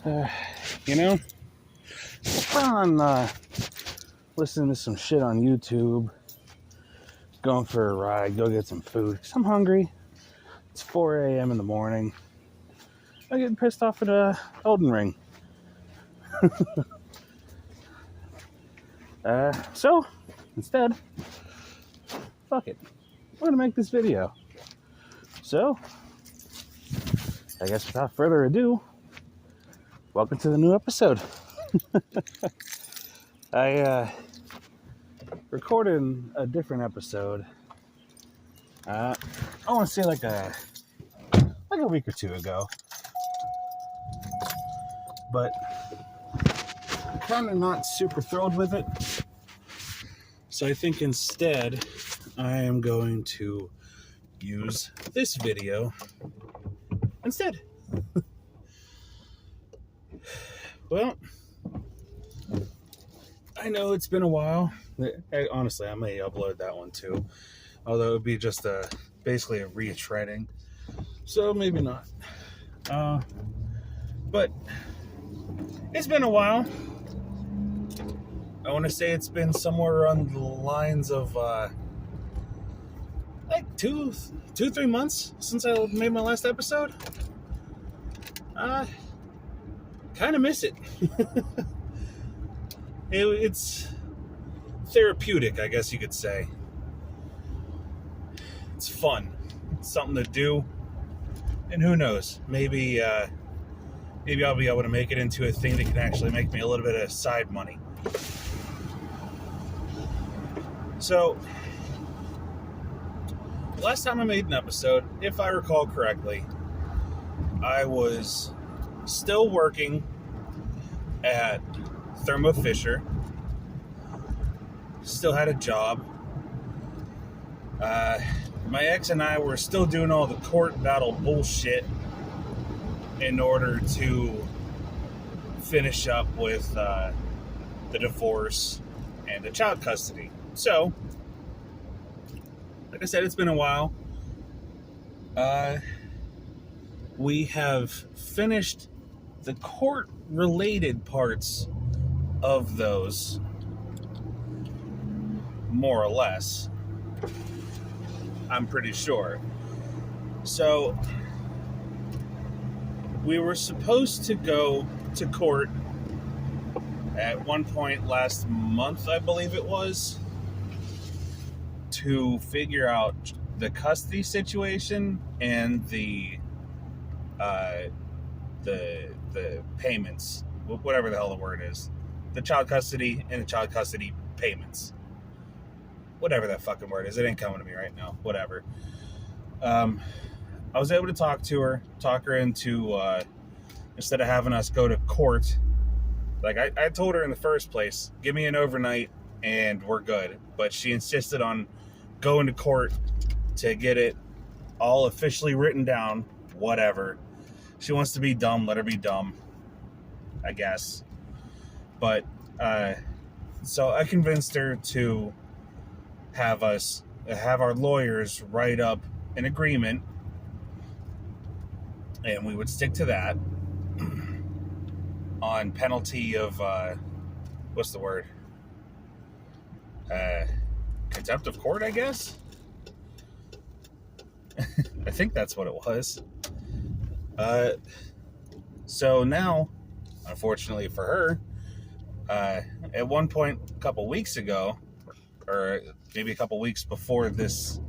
Uh, you know, I'm listening to some shit on YouTube, going for a ride, go get some food, because I'm hungry. It's 4 a.m. in the morning. I'm getting pissed off at Elden Ring. So, instead, fuck it. We're going to make this video. So, I guess without further ado, welcome to the new episode. I recorded a different episode. I want to say like a week or two ago, but I'm kind of not super thrilled with it. So I think instead, I am going to use this video instead. Well, I know it's been a while. Honestly, I may upload that one too. Although it would be just basically a retreading. So maybe not. But it's been a while. I want to say it's been somewhere on the lines of like 3 months since I made my last episode. Kind of miss it. It's therapeutic, I guess you could say. It's fun. It's something to do. And who knows? Maybe I'll be able to make it into a thing that can actually make me a little bit of side money. So, last time I made an episode, if I recall correctly, I was still working at Thermo Fisher. Still had a job. My ex and I were still doing all the court battle bullshit in order to finish up with the divorce and the child custody. So, like I said, it's been a while. We have finished the court-related parts of those, more or less. I'm pretty sure. So, we were supposed to go to court at one point last month, I believe it was, to figure out the custody situation and the payments, whatever the hell the word is, the child custody and the child custody payments, whatever that fucking word is. It ain't coming to me right now. Whatever. I was able to talk her into instead of having us go to court. Like I told her in the first place, give me an overnight and we're good. But she insisted on going to court to get it all officially written down. Whatever. She wants to be dumb, let her be dumb, I guess. But, so I convinced her to have our lawyers write up an agreement, and we would stick to that on penalty of, what's the word? Contempt of court, I guess? I think that's what it was. So now, unfortunately for her, at one point a couple weeks ago, or maybe a couple weeks before this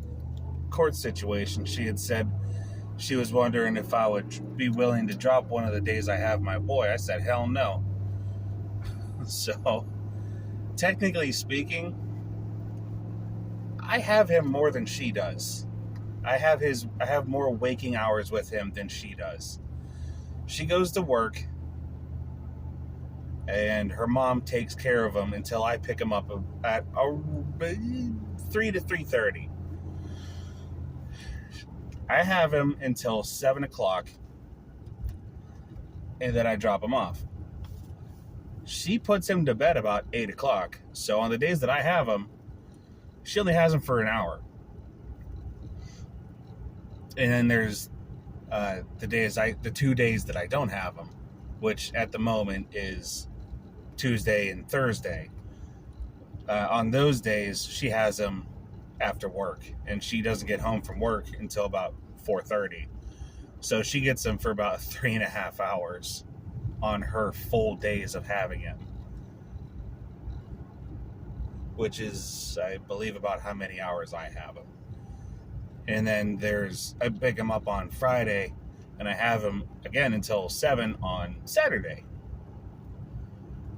court situation, she had said she was wondering if I would be willing to drop one of the days I have my boy. I said, hell no. So, technically speaking, I have him more than she does. I have more waking hours with him than she does. She goes to work, and her mom takes care of him until I pick him up at 3 to 3:30. I have him until 7 o'clock, and then I drop him off. She puts him to bed about 8 o'clock, so on the days that I have him, she only has him for an hour. And then there's the 2 days that I don't have him. which at the moment is Tuesday and Thursday. On those days, she has him after work, and she doesn't get home from work until about 4:30. So she gets him for about 3.5 hours on her full days of having him, which is, I believe, about how many hours I have him. And then I pick him up on Friday, and I have him again until 7 on Saturday.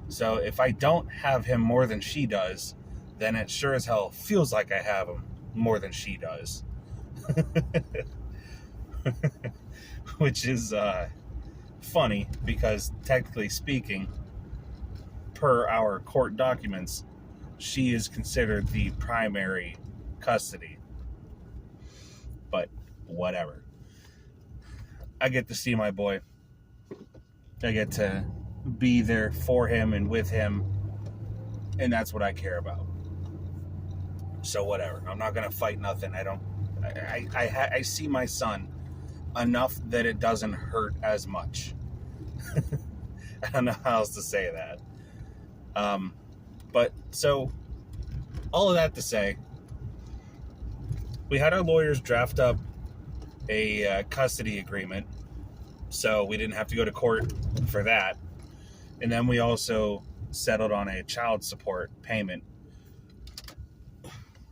So if I don't have him more than she does, then it sure as hell feels like I have him more than she does. Which is funny, because technically speaking, per our court documents, she is considered the primary custody. But whatever. I get to see my boy. I get to be there for him and with him, and that's what I care about. So whatever. I'm not gonna fight nothing. I see my son enough that it doesn't hurt as much. I don't know how else to say that. But so all of that to say, we had our lawyers draft up a custody agreement, so we didn't have to go to court for that. And then we also settled on a child support payment,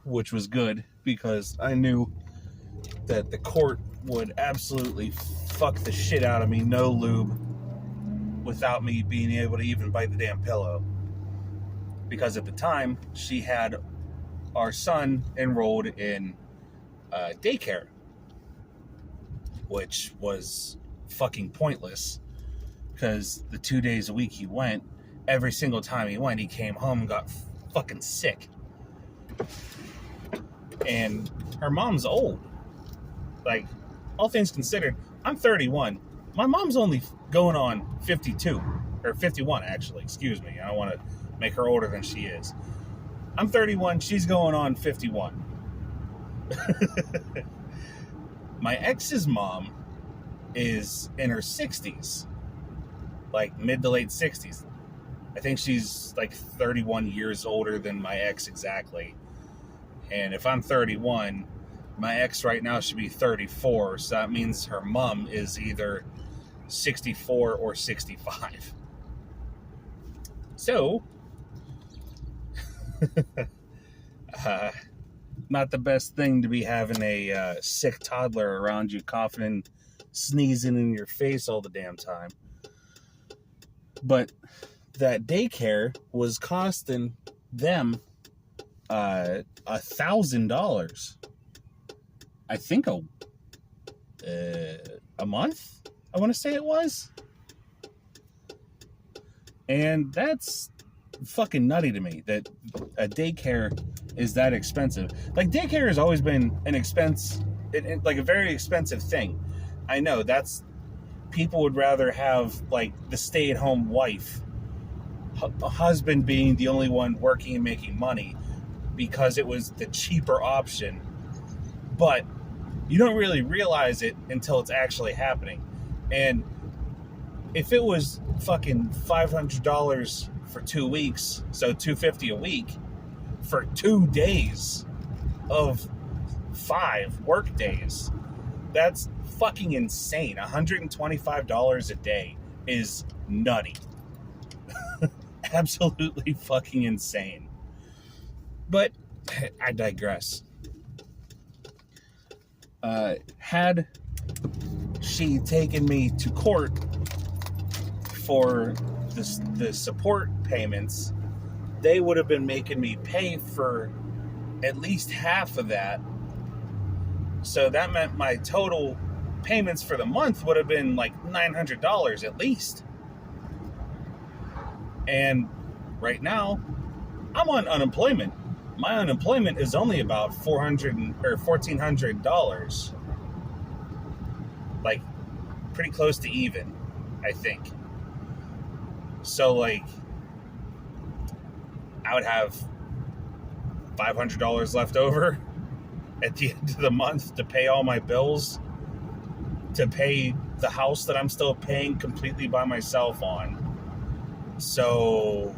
which was good, because I knew that the court would absolutely fuck the shit out of me, no lube, without me being able to even bite the damn pillow. Because at the time, she had our son enrolled in daycare, which was fucking pointless, because the 2 days a week he went, every single time he went, he came home and got fucking sick. And her mom's old. Like, all things considered, I'm 31. My mom's only going on 52. Or 51, actually. Excuse me. I don't want to make her older than she is. I'm 31. She's going on 51. My ex's mom is in her 60s. Like, mid to late 60s. I think she's like 31 years older than my ex exactly. And if I'm 31, my ex right now should be 34. So that means her mom is either 64 or 65. So, not the best thing to be having a sick toddler around you, coughing and sneezing in your face all the damn time. But that daycare was costing them $1,000. I think a month, I want to say it was. And that's fucking nutty to me, that a daycare is that expensive. Like, daycare has always been an expense, like a very expensive thing. I know that's, people would rather have like the stay-at-home wife, husband being the only one working and making money, because it was the cheaper option. But you don't really realize it until it's actually happening. And if it was fucking $500 for 2 weeks, so $250 a week for 2 days of 5 work days, that's fucking insane. $125 a day is nutty. Absolutely fucking insane. But I digress. Had she taken me to court for the support payments, they would have been making me pay for at least half of that. So that meant my total payments for the month would have been like $900 at least. And right now, I'm on unemployment. My unemployment is only about $1,400. Like, pretty close to even, I think. So, like, I would have $500 left over at the end of the month to pay all my bills, to pay the house that I'm still paying completely by myself on. So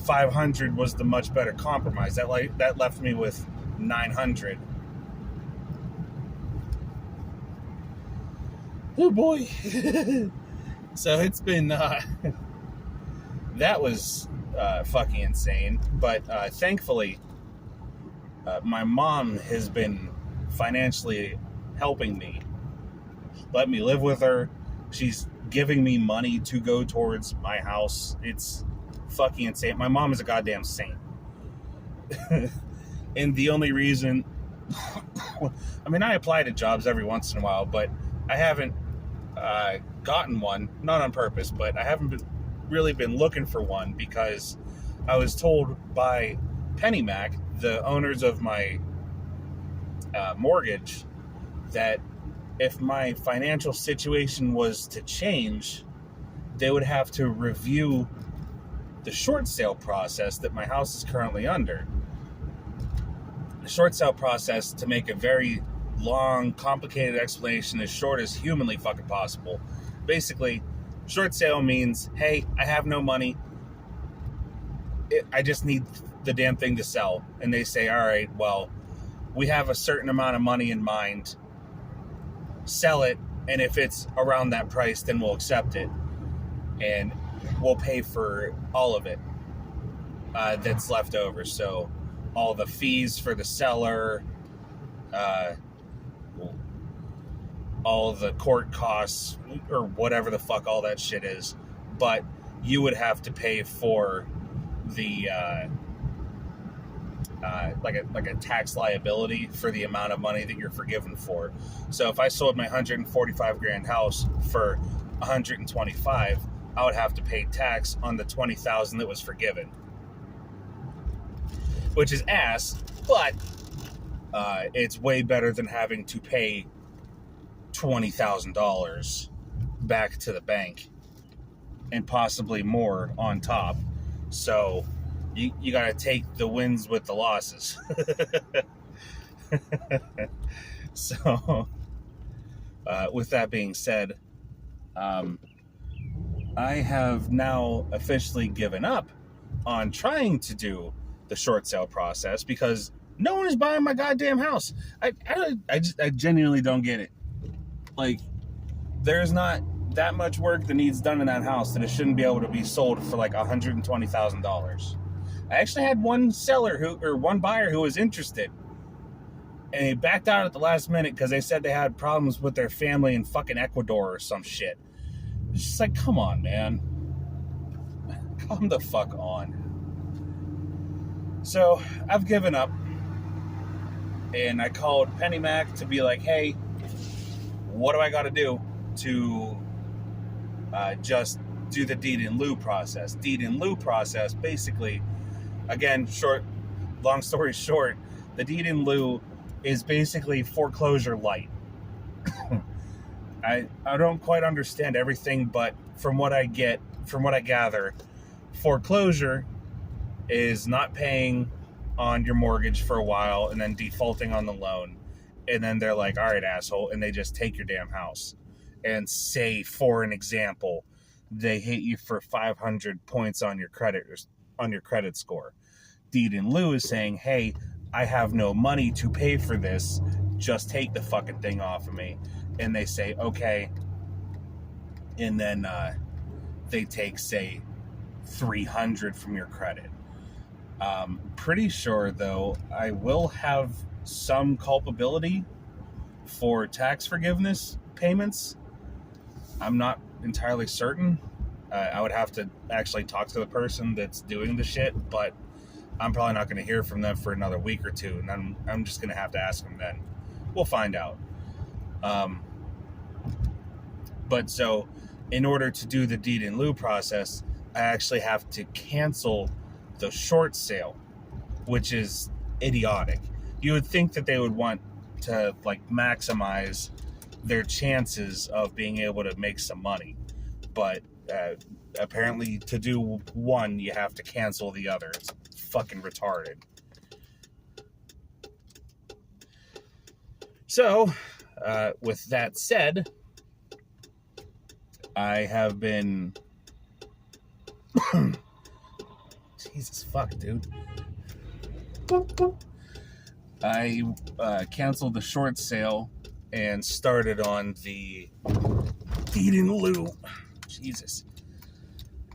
500 was the much better compromise. That left me with 900. Oh boy. So it's been that was fucking insane. But thankfully, my mom has been financially helping me. Let me live with her. She's giving me money to go towards my house. It's fucking insane. My mom is a goddamn saint. And the only reason, I mean, I apply to jobs every once in a while, but I haven't gotten one, not on purpose, but I haven't really been looking for one because I was told by PennyMac, the owners of my mortgage, that if my financial situation was to change, they would have to review the short sale process that my house is currently under. The short sale process, to make a very long, complicated explanation as short as humanly fucking possible. Basically, short sale means, hey, I have no money. I just need the damn thing to sell. And they say, all right, well, we have a certain amount of money in mind. Sell it, and if it's around that price, then we'll accept it. And we'll pay for all of it that's left over. So all the fees for the seller, all the court costs, or whatever the fuck all that shit is. But you would have to pay for the like a tax liability for the amount of money that you're forgiven for. So if I sold my $145,000 house for $125,000, I would have to pay tax on the $20,000 that was forgiven, which is ass. But it's way better than having to pay $20,000 back to the bank and possibly more on top. So you got to take the wins with the losses. So with that being said, I have now officially given up on trying to do the short sale process because no one is buying my goddamn house. I genuinely don't get it. Like, there's not that much work that needs done in that house that it shouldn't be able to be sold for like $120,000. I actually had one buyer who was interested, and he backed out at the last minute because they said they had problems with their family in fucking Ecuador or some shit. It's just like, come on, man. Come the fuck on. So, I've given up, and I called PennyMac to be like, hey, what do I got to do to just do the deed in lieu process? Deed in lieu process, basically, again, long story short, the deed in lieu is basically foreclosure light. I don't quite understand everything, but from what I gather, foreclosure is not paying on your mortgage for a while and then defaulting on the loan. And then they're like, all right, asshole. And they just take your damn house. And say, for an example, they hit you for 500 points on your credit score. Deed in lieu is saying, hey, I have no money to pay for this. Just take the fucking thing off of me. And they say, okay. And then they take, say, 300 from your credit. Pretty sure, though, I will have some culpability for tax forgiveness payments. I'm not entirely certain. I would have to actually talk to the person that's doing the shit, but I'm probably not going to hear from them for another week or two, and I'm just going to have to ask them then. We'll find out. But so, in order to do the deed in lieu process, I actually have to cancel the short sale, which is idiotic. You would think that they would want to like maximize their chances of being able to make some money, but apparently to do one, you have to cancel the other. It's fucking retarded. So, with that said, I have been... Jesus fuck, dude. I canceled the short sale and started on the deed in lieu. Jesus.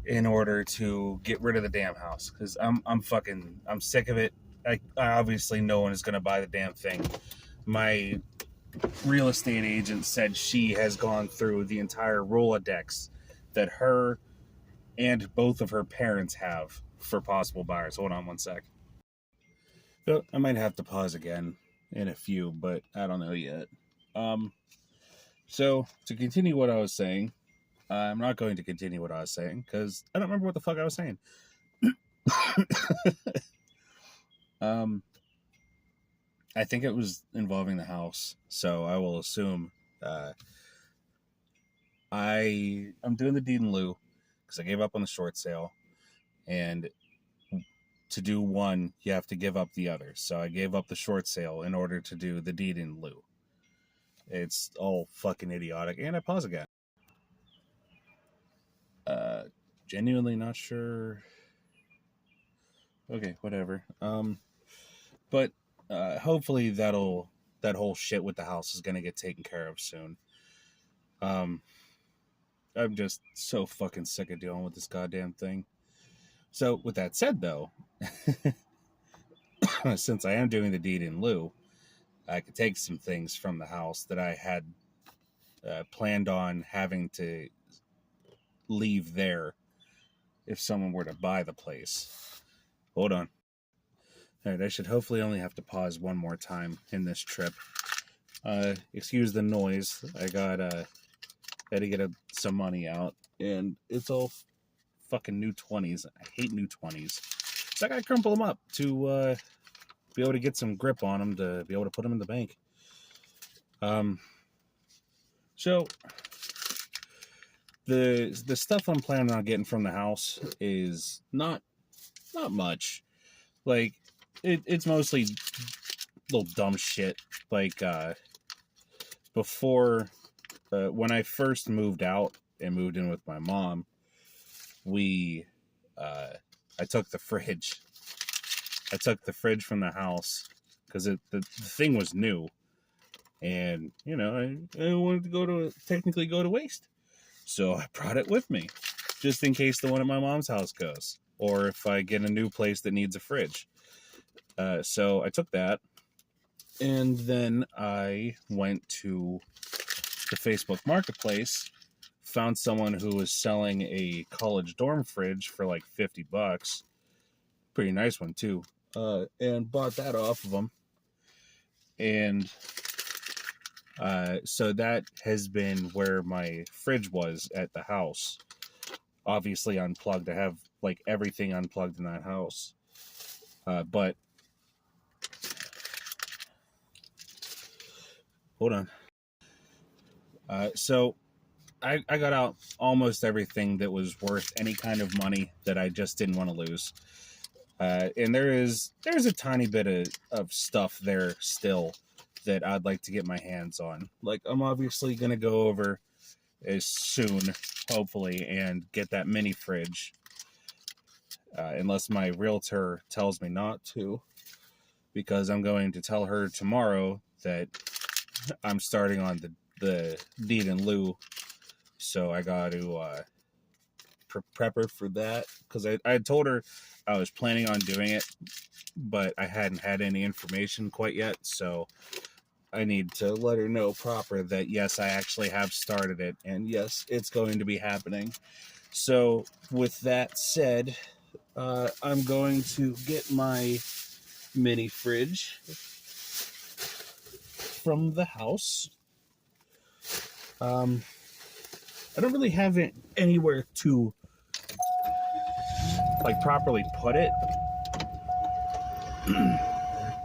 In order to get rid of the damn house. Because I'm sick of it. I obviously no one is going to buy the damn thing. My real estate agent said she has gone through the entire Rolodex that her and both of her parents have for possible buyers. Hold on one sec. So I might have to pause again in a few, but I don't know yet. So to continue what I was saying, I'm not going to continue what I was saying because I don't remember what the fuck I was saying. I think it was involving the house, so I will assume I'm doing the deed in lieu because I gave up on the short sale, and to do one, you have to give up the other. So I gave up the short sale in order to do the deed in lieu. It's all fucking idiotic, and I pause again. Genuinely not sure. Okay, whatever. But hopefully that whole shit with the house is gonna get taken care of soon. I'm just so fucking sick of dealing with this goddamn thing. So with that said, though, since I am doing the deed in lieu, I could take some things from the house that I had planned on having to leave there if someone were to buy the place. Hold on. All right, I should hopefully only have to pause one more time in this trip. Excuse the noise. I had to get some money out, and it's all fucking new 20s. I hate new 20s. So I gotta crumple them up to be able to get some grip on them, to be able to put them in the bank. So the stuff I'm planning on getting from the house is not much. Like, it's mostly little dumb shit. Like, before, when I first moved out and moved in with my mom, I took the fridge. I took the fridge from the house because the thing was new, and I wanted to technically go to waste, so I brought it with me just in case the one at my mom's house goes, or if I get a new place that needs a fridge. So I took that, and then I went to the Facebook Marketplace, found someone who was selling a college dorm fridge for like $50. Pretty nice one too. And bought that off of them. And so that has been where my fridge was at the house. Obviously unplugged. I have like everything unplugged in that house. But hold on. So I got out almost everything that was worth any kind of money that I just didn't want to lose. And there's a tiny bit of stuff there still that I'd like to get my hands on. Like, I'm obviously going to go over as soon, hopefully, and get that mini fridge. Unless my realtor tells me not to. Because I'm going to tell her tomorrow that I'm starting on the deed in lieu. So I got to prep her for that. Because I told her I was planning on doing it, but I hadn't had any information quite yet. So I need to let her know proper that, yes, I actually have started it. And yes, it's going to be happening. So with that said, I'm going to get my mini fridge from the house. I don't really have it anywhere to like properly put it,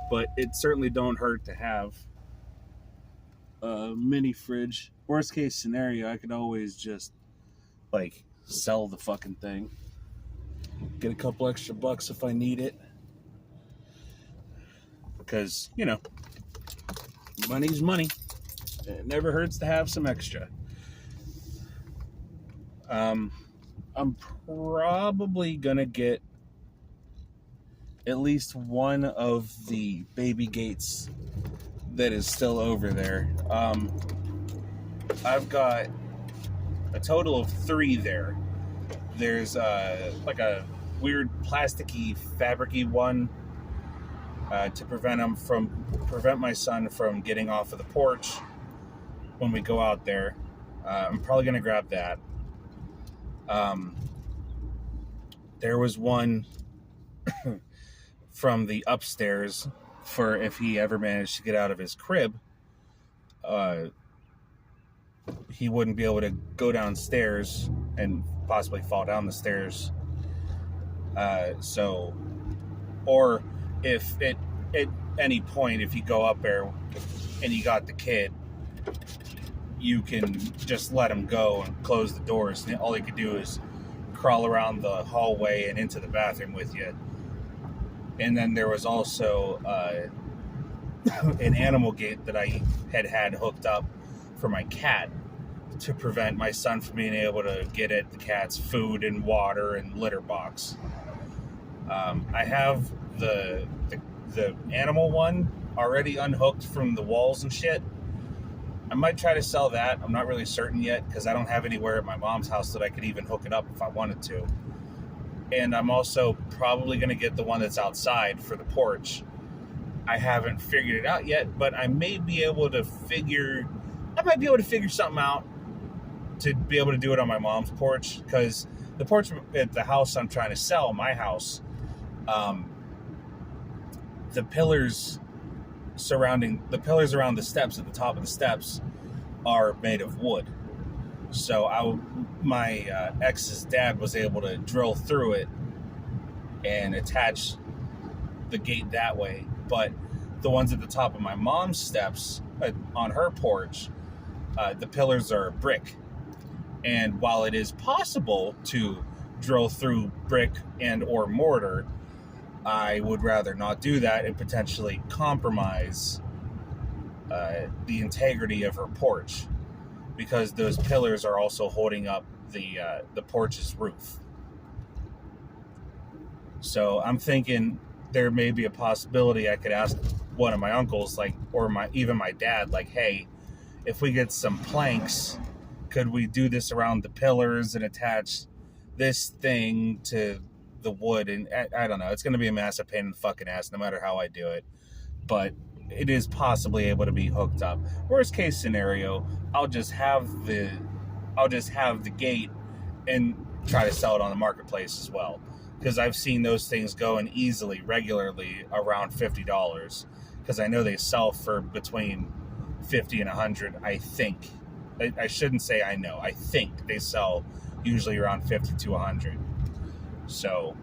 but it certainly don't hurt to have a mini fridge. Worst case scenario, I could always just like sell the fucking thing, get a couple extra bucks if I need it, because money's money. It never hurts to have some extra. I'm probably gonna get at least one of the baby gates that is still over there. I've got a total of 3 there. There's like a weird plasticky, fabricy one to prevent my son from getting off of the porch when we go out there. I'm probably gonna grab that. There was one from the upstairs for if he ever managed to get out of his crib. He wouldn't be able to go downstairs and possibly fall down the stairs. Or if at any point, if you go up there and you got the kid, you can just let him go and close the doors. And all he could do is crawl around the hallway and into the bathroom with you. And then there was also an animal gate that I had hooked up for my cat to prevent my son from being able to get at the cat's food and water and litter box. I have the animal one already unhooked from the walls and shit. I might try to sell that. I'm not really certain yet because I don't have anywhere at my mom's house that I could even hook it up if I wanted to. And I'm also probably going to get the one that's outside for the porch. I haven't figured it out yet, but I might be able to figure something out to be able to do it on my mom's porch, because the porch at the house I'm trying to sell, my house, the pillars around the steps at the top of the steps are made of wood. So my ex's dad was able to drill through it and attach the gate that way. But the ones at the top of my mom's steps on her porch, the pillars are brick. And while it is possible to drill through brick and or mortar, I would rather not do that and potentially compromise the integrity of her porch, because those pillars are also holding up the porch's roof. So I'm thinking there may be a possibility I could ask one of my uncles, or even my dad, hey, if we get some planks, could we do this around the pillars and attach this thing to the wood? And I don't know. It's going to be a massive pain in the fucking ass no matter how I do it. But it is possibly able to be hooked up. Worst case scenario, I'll just have the gate and try to sell it on the marketplace as well. Because I've seen those things going regularly around $50. Because I know they sell for between $50 and $100, I think. I shouldn't say I know. I think they sell usually around $50 to $100. So,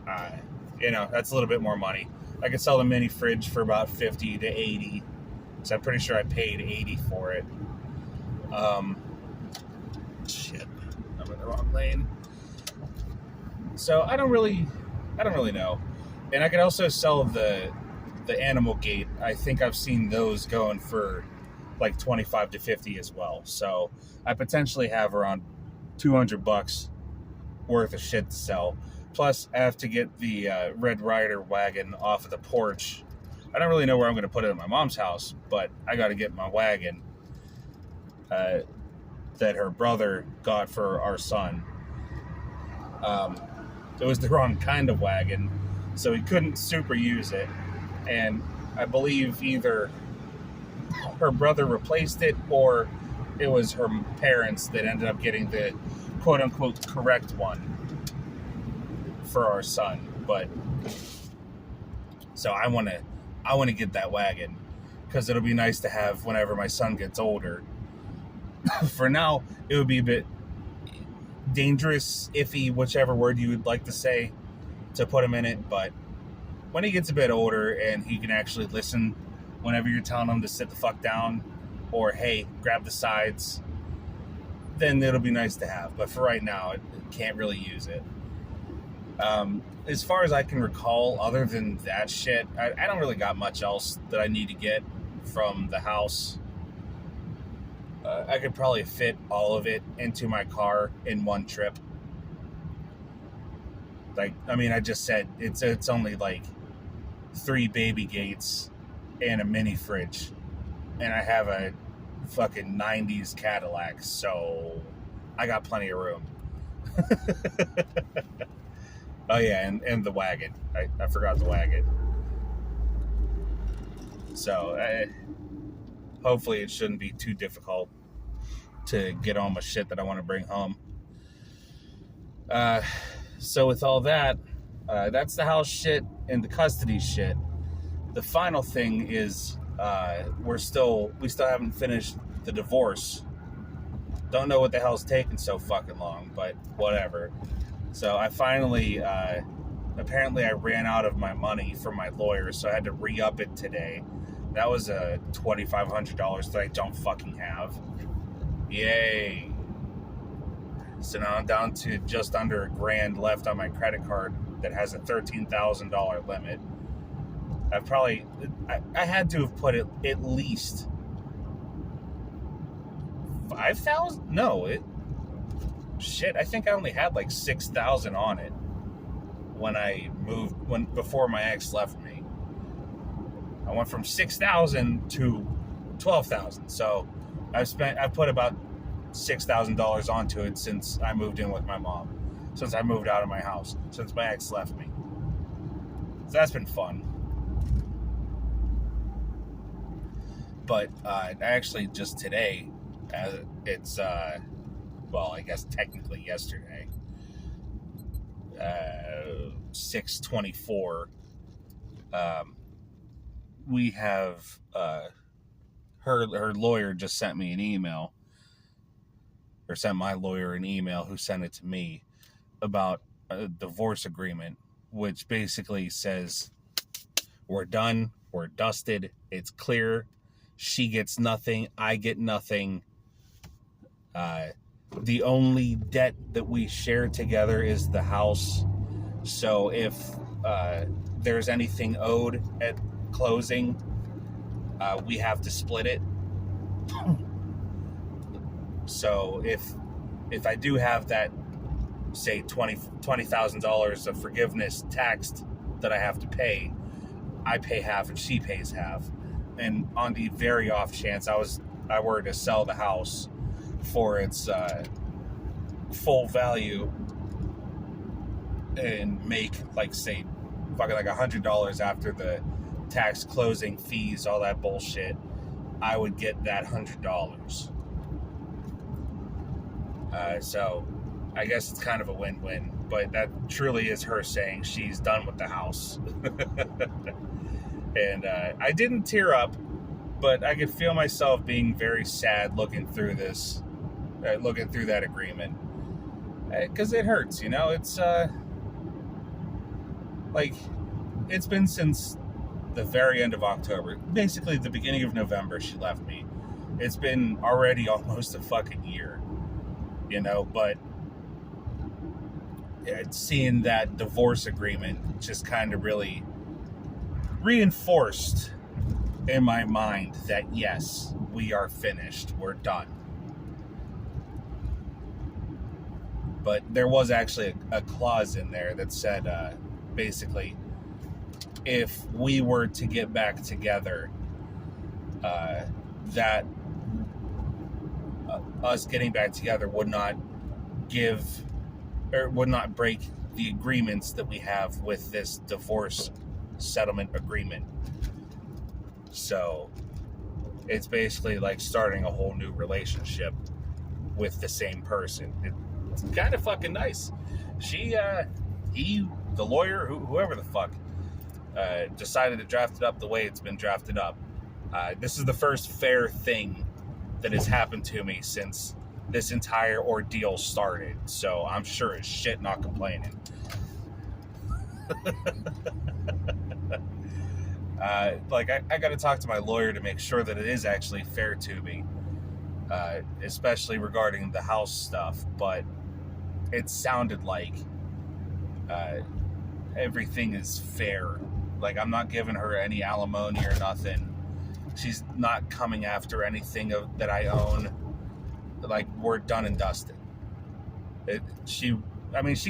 that's a little bit more money. I could sell the mini fridge for about $50 to $80. So I'm pretty sure I paid $80 for it. Shit, I'm in the wrong lane. So I don't really know. And I could also sell the animal gate. I think I've seen those going for like $25 to $50 as well. So I potentially have around $200 worth of shit to sell. Plus, I have to get the Red Ryder wagon off of the porch. I don't really know where I'm going to put it at my mom's house, but I got to get my wagon that her brother got for our son. It was the wrong kind of wagon, so he couldn't super use it. And I believe either her brother replaced it or it was her parents that ended up getting the quote-unquote correct one for our son. But so I want to get that wagon because it'll be nice to have whenever my son gets older. For now, it would be a bit dangerous, iffy, whichever word you would like to say, to put him in it. But when he gets a bit older and he can actually listen whenever you're telling him to sit the fuck down or, hey, grab the sides, then it'll be nice to have. But for right now, it can't really use it. As far as I can recall, other than that shit, I don't really got much else that I need to get from the house. I could probably fit all of it into my car in one trip. Like, I mean, I just said it's only like 3 baby gates and a mini fridge, and I have a fucking 90s Cadillac, so I got plenty of room. Oh yeah, and the wagon. I forgot the wagon. So hopefully it shouldn't be too difficult to get all my shit that I want to bring home. So with all that, that's the house shit and the custody shit. The final thing is we still haven't finished the divorce. Don't know what the hell's taking so fucking long, but whatever. So I finally, apparently I ran out of my money from my lawyer, so I had to re-up it today. That was $2,500 that I don't fucking have. Yay. So now I'm down to just under $1,000 left on my credit card that has a $13,000 limit. I had to have put it at least 5,000? No, I think I only had like 6,000 on it when I moved, before my ex left me. I went from 6,000 to 12,000. So I've put about $6,000 onto it since I moved in with my mom, since I moved out of my house, since my ex left me. So that's been fun. But I actually just today, it's well, I guess technically yesterday, 6/24. We have her lawyer just sent me an email, or sent my lawyer an email, who sent it to me, about a divorce agreement, which basically says we're done, we're dusted, it's clear. She gets nothing, I get nothing. The only debt that we share together is the house. So if there's anything owed at closing, we have to split it. So if I do have that, say $20,000 of forgiveness taxed that I have to pay, I pay half and she pays half. And on the very off chance I were to sell the house for its full value and make, like, say, fucking like $100 after the tax, closing fees, all that bullshit, I would get that $100. So I guess it's kind of a win-win, but that truly is her saying she's done with the house. And I didn't tear up, but I could feel myself being very sad looking through that agreement. Because it hurts, you know? It's, like, it's been since the very end of October. Basically, the beginning of November, she left me. It's been already almost a fucking year, you know? But seeing that divorce agreement just kind of really reinforced in my mind that, yes, we are finished. We're done. But there was actually a clause in there that said, basically, if we were to get back together, that us getting back together would not break the agreements that we have with this divorce settlement agreement. So it's basically like starting a whole new relationship with the same person. It's kind of fucking nice. The lawyer, whoever the fuck, decided to draft it up the way it's been drafted up. This is the first fair thing that has happened to me since this entire ordeal started. So I'm sure as shit not complaining. I got to talk to my lawyer to make sure that it is actually fair to me, especially regarding the house stuff. But it sounded like everything is fair. Like, I'm not giving her any alimony or nothing. She's not coming after anything that I own. like we're done and dusted. She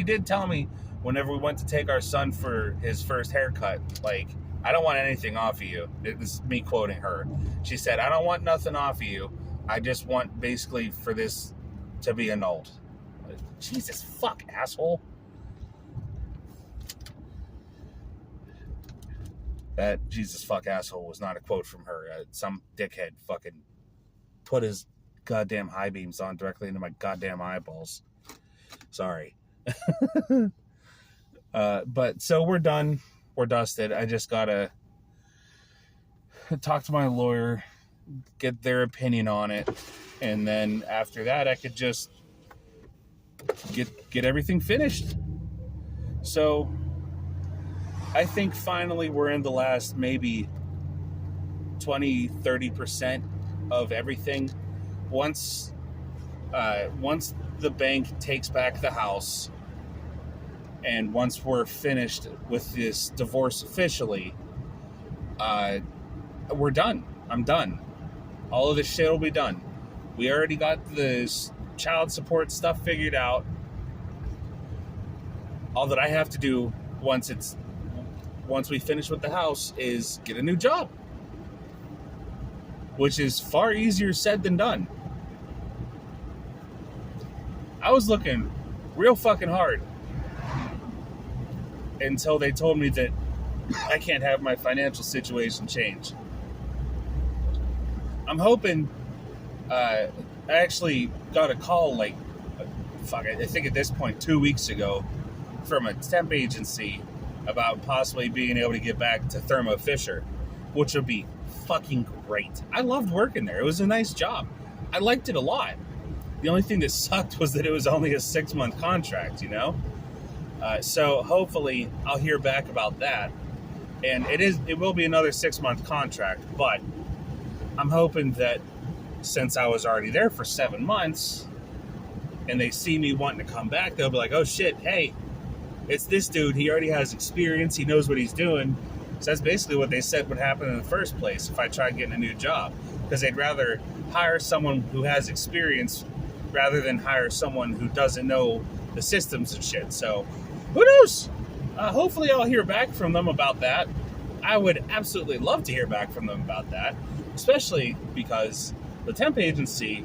did tell me whenever we went to take our son for his first haircut, like, I don't want anything off of you. This is me quoting her. She said, I don't want nothing off of you. I just want basically for this to be annulled. Jesus fuck, asshole. That Jesus fuck asshole was not a quote from her. Some dickhead fucking put his goddamn high beams on directly into my goddamn eyeballs. Sorry. But so we're done. We're dusted. I just gotta talk to my lawyer, get their opinion on it, and then after that I could just get everything finished. So I think finally we're in the last maybe 20-30% of everything. Once the bank takes back the house, and once we're finished with this divorce officially, we're done. I'm done. All of this shit will be done. We already got this child support stuff figured out. All that I have to do once we finish with the house is get a new job, which is far easier said than done. I was looking real fucking hard until they told me that I can't have my financial situation change. I'm hoping, I actually got a call I think at this point 2 weeks ago from a temp agency about possibly being able to get back to Thermo Fisher, which would be fucking great. I loved working there. It was a nice job. I liked it a lot. The only thing that sucked was that it was only a 6-month contract, you know? So hopefully I'll hear back about that. And it will be another 6-month contract, but I'm hoping that since I was already there for 7 months and they see me wanting to come back, they'll be like, oh shit, hey, it's this dude. He already has experience. He knows what he's doing. So that's basically what they said would happen in the first place if I tried getting a new job. Because they'd rather hire someone who has experience rather than hire someone who doesn't know the systems and shit. So who knows? Hopefully I'll hear back from them about that. I would absolutely love to hear back from them about that, especially because the temp agency,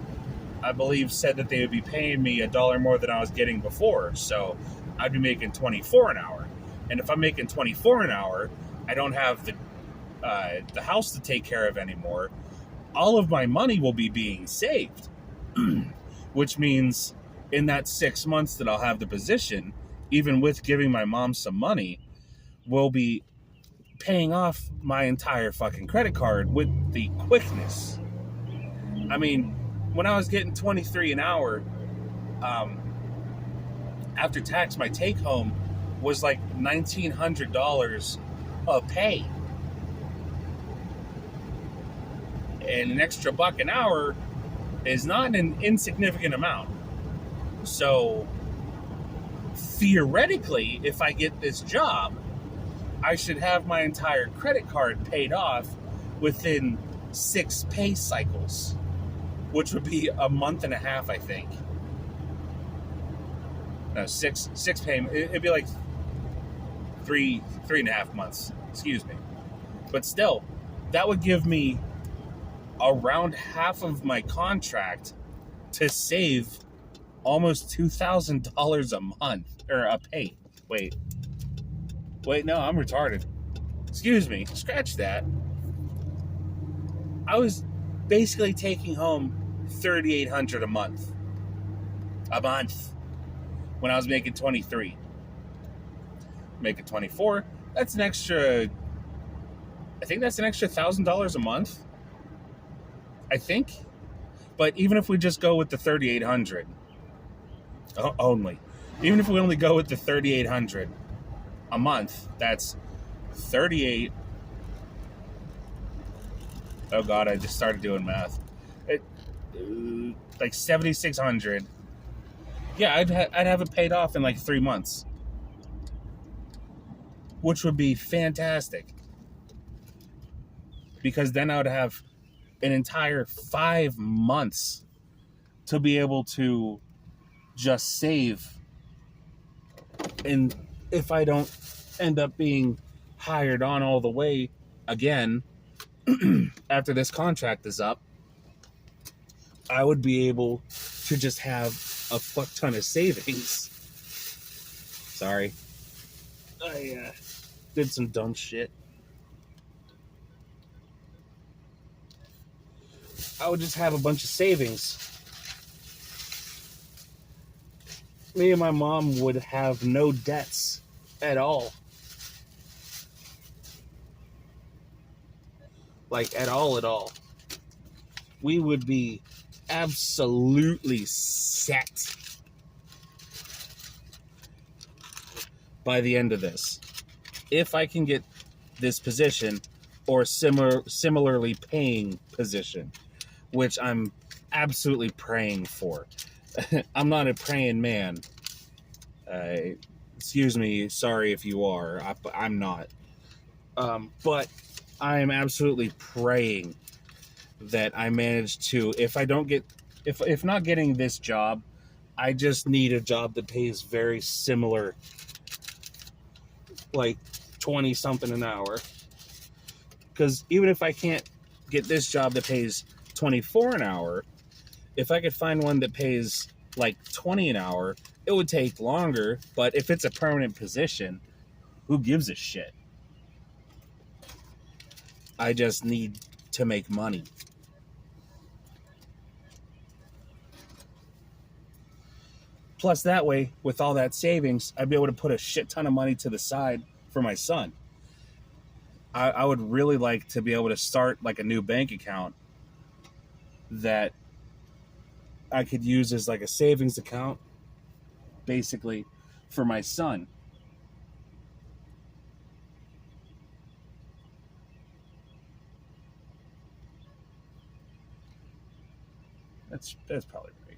I believe, said that they would be paying me $1 more than I was getting before. So I'd be making $24 an hour. And if I'm making $24 an hour, I don't have the house to take care of anymore. All of my money will be being saved, which means in that 6 months that I'll have the position, even with giving my mom some money, we'll be paying off my entire fucking credit card with the quickness. I mean, when I was getting $23 an hour, after tax, my take home was like $1,900 of pay. And an extra $1 an hour is not an insignificant amount. So theoretically, if I get this job, I should have my entire credit card paid off within 6 pay cycles, which would be a month and a half, I think. No, six payments. It'd be like three and a half months. Excuse me. But still, that would give me around half of my contract to save almost $2,000 a month or a pay. Wait, no, I'm retarded. Excuse me. Scratch that. I was basically taking home $3,800 a month. When I was making 23. Making 24, that's an extra, I think that's an extra $1,000 a month. I think. But even if we just go with the 3,800 only, even if we only go with the 3,800 a month, that's 38. Oh God, I just started doing math. Like 7,600. Yeah, I'd have it paid off in like 3 months, which would be fantastic. Because then I would have an entire 5 months to be able to just save. And if I don't end up being hired on all the way again after this contract is up, I would be able to just have a fuck ton of savings. Sorry. I did some dumb shit. I would just have a bunch of savings. Me and my mom would have no debts at all. Like, at all. We would be absolutely set by the end of this. If I can get this position or similarly paying position, which I'm absolutely praying for. I'm not a praying man. Excuse me, sorry if you are. I'm not. But I am absolutely praying that I manage to, if not getting this job, I just need a job that pays very similar, like 20 something an hour. Because even if I can't get this job that pays 24 an hour, if I could find one that pays like 20 an hour, it would take longer. But if it's a permanent position, who gives a shit? I just need to make money. Plus, that way, with all that savings, I'd be able to put a shit ton of money to the side for my son. I would really like to be able to start like a new bank account that I could use as like a savings account, basically, for my son. That's probably right.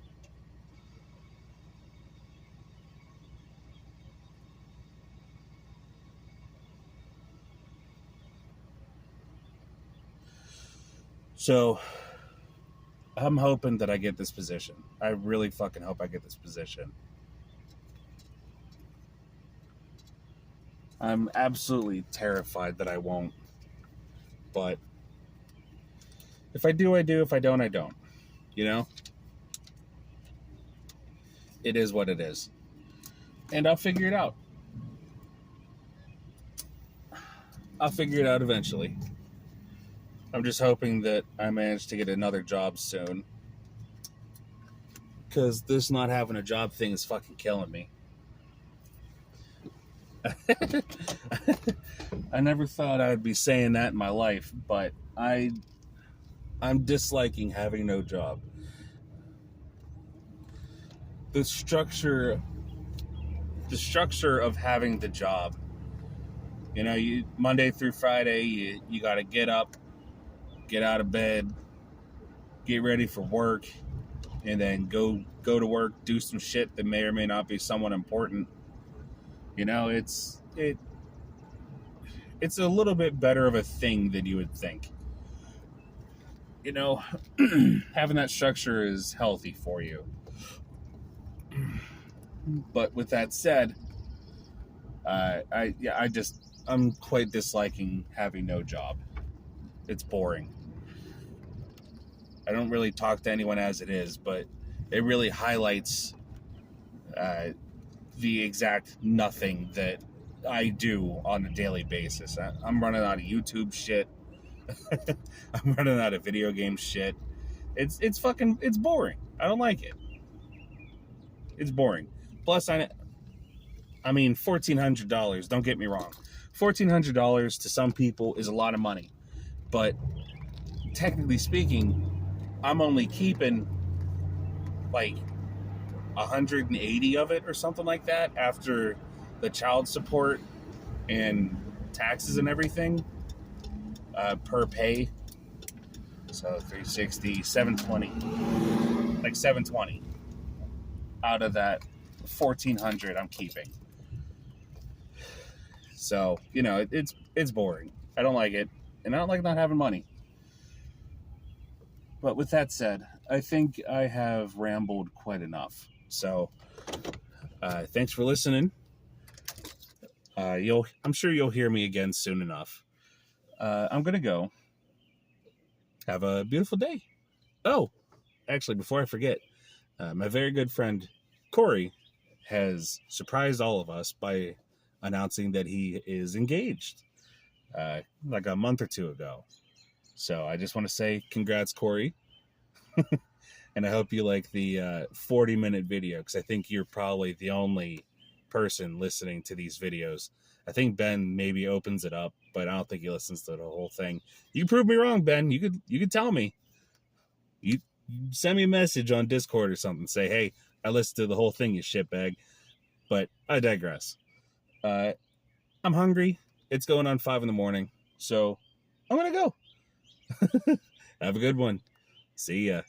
So, I'm hoping that I get this position. I really fucking hope I get this position. I'm absolutely terrified that I won't. But if I do, I do. If I don't, I don't. You know? It is what it is. And I'll figure it out. I'll figure it out eventually. I'm just hoping that I manage to get another job soon. Because this not having a job thing is fucking killing me. I never thought I'd be saying that in my life, but I'm disliking having no job. The structure of having the job. You know, Monday through Friday, you got to get up, get out of bed, get ready for work, and then go to work, do some shit that may or may not be somewhat important. You know, it's a little bit better of a thing than you would think. You know, having that structure is healthy for you. But with that said, I'm quite disliking having no job. It's boring. I don't really talk to anyone as it is, but it really highlights the exact nothing that I do on a daily basis. I'm running out of YouTube shit. I'm running out of video game shit. It's boring. I don't like it. It's boring. Plus, I mean, $1,400. Don't get me wrong. $1,400 to some people is a lot of money, but technically speaking, I'm only keeping like 180 of it or something like that after the child support and taxes and everything per pay. So 360, 720, like 720 out of that 1,400 I'm keeping. So, you know, it's boring. I don't like it, and I don't like not having money. But with that said, I think I have rambled quite enough. So, thanks for listening. I'm sure you'll hear me again soon enough. I'm gonna go. Have a beautiful day. Oh, actually, before I forget, my very good friend Corey has surprised all of us by announcing that he is engaged, like a month or two ago. So I just want to say congrats, Corey. And I hope you like the 40-minute video, because I think you're probably the only person listening to these videos. I think Ben maybe opens it up, but I don't think he listens to the whole thing. You prove me wrong, Ben. You could tell me. You send me a message on Discord or something. Say, hey, I listened to the whole thing, you shitbag. But I digress. I'm hungry. It's going on 5 a.m, so I'm gonna go. Have a good one. See ya.